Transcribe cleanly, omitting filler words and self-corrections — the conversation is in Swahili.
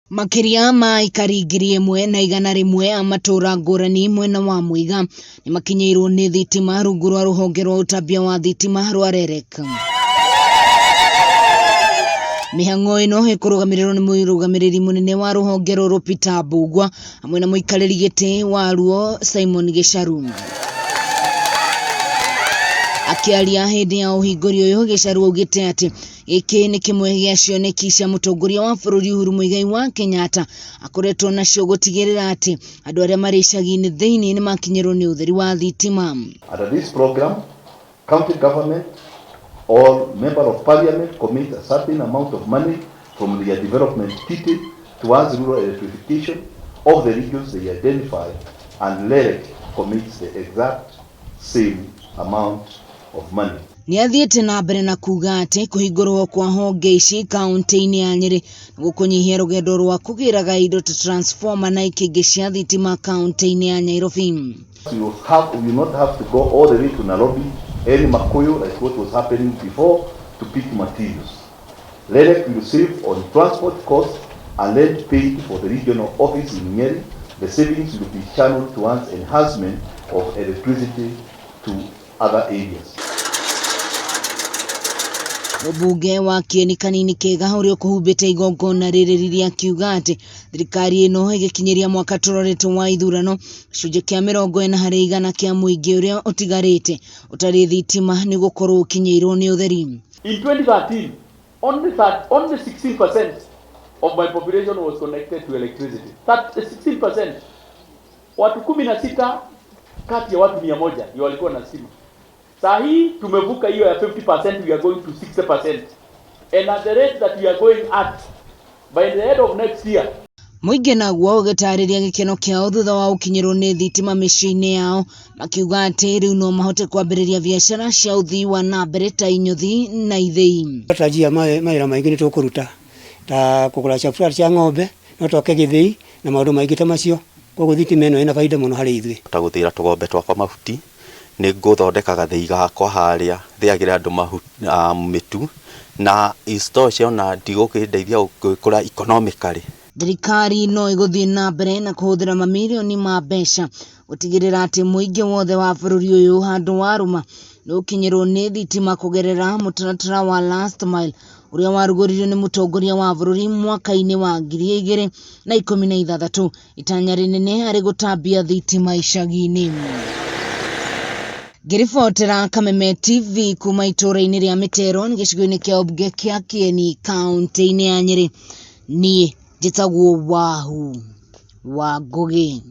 Makiria ma aikari ngiri ĩmwe na igana rĩmwe a matuura ngũrani mwena wa Muiga nĩ makinyirwo nĩ thitima rungu rwa rũhonge rwa utambia wa thitima rwa REREC. Mĩhang'o ĩno ĩkũrũgamĩrĩrwo nĩ mũrũgamĩrĩri mũnene wa rũhonge rũrũ Peter Bugwa hamwe na mũikarĩri gĩtĩ wa ruo Simon Gicharu. Akiaria hĩndĩ ya ũhingũri ũyũ, Gicharu augĩte atĩ gĩkĩ nĩ kĩmwe gĩa cioneki cia mutongoria wa bũrũri Uhuru Kenyatta akoretwo nacio gũtigĩrĩra atĩ andũ arĩa marĩ icagi-inĩ thĩinĩ nĩ makinyĩrwo nĩ ũtheri wa thitima. Under this program, county government or member of parliament commit a certain amount of money from their development kitty towards rural electrification of the regions they identify, and REREC commits the exact same amount of money. Nĩ athiĩte na mbere na kuga atĩ kũhingũrwo kwa honge ici kaunti-inĩ ya Nyeri gũkũnyihia rũgendo rwa kũgĩraga indo ta transformer na ikĩngĩ cia thitima kaunti-inĩ ya Nairobi. You will not have to go all the way to Nairobi, any Makuyu, like what was happening before, to pick materials. REREC will save on transport costs and rent paid for the regional office in Nyeri. The savings will be channeled towards enhancement of electricity to other areas. Umbunge wa Kieni kanini kega ũrĩa ũkũhumbĩte igongona rĩrĩ rĩrĩa akiuga atĩ thirikari ĩno ĩgĩkinyĩria mwaka tũroretwo wa ithurano gĩcunjĩ kĩa 40% kĩa muingi ũrĩa ũtigarĩte ũtarĩ thitima nĩ gũkorwo ũkinyĩirwo nĩ ũtheri. In 2013, only 16% of my population was connected to electricity. That 16%. Watu 16 kati ya watu 100 ndio walikuwa na simu. Saa hii tumevuka hiyo ya 50%, we are going to 60%. And at the rate that we are going at, by the end of next year. Muingi naguo ũgĩtarĩria gĩkeno kĩao thutha wa gũkinyĩrwo nĩ thitima mĩciĩ-inĩ yao, makiuga atĩ rĩu no mahote kwambĩrĩria biacara cia ũthii wa na mbere ta inyuthi na ithĩi. Tũtarajia mawĩra maingĩ nĩ tũkũruta ta kũgũra chakula cia ng'ombe, no tũke gĩthĩi na maũndũ maingĩ ta macio. Koguo thitima ĩno ĩna baida mũno harĩ ithuĩ. Tũgũtĩra tũgombe twakwa mahuti, nĩ ngũthondeka gathĩi gakwa harĩa thĩagĩra andũ mĩtu na install cio na ndigũkĩndeithia gũkũra economically. Thirikari no ĩgũthiĩ na mbere na kũhũthĩra mamirioni ma mbeca gũtigĩrĩra atĩ mũingĩ wothe wa bũrũri ũyũ handũ warũma nĩ ũkinyĩrwo nĩ thitima kũgerera mutaratara wa last mile ũrĩa waruguririo nĩ mutongoria wa bũrũri mwaka-inĩ wa 2016, itanya rĩnene harĩ gũtambia thitima icagi-inĩ. Ngĩribotera Kameme TV kuma itũũra-inĩ rĩa Mĩtero gĩcigo-inĩ kĩa ũmbunge kĩa Kieni kaunti-inĩ ya Nyeri, niĩ njĩtagwo Wahu wa Ngũgĩ.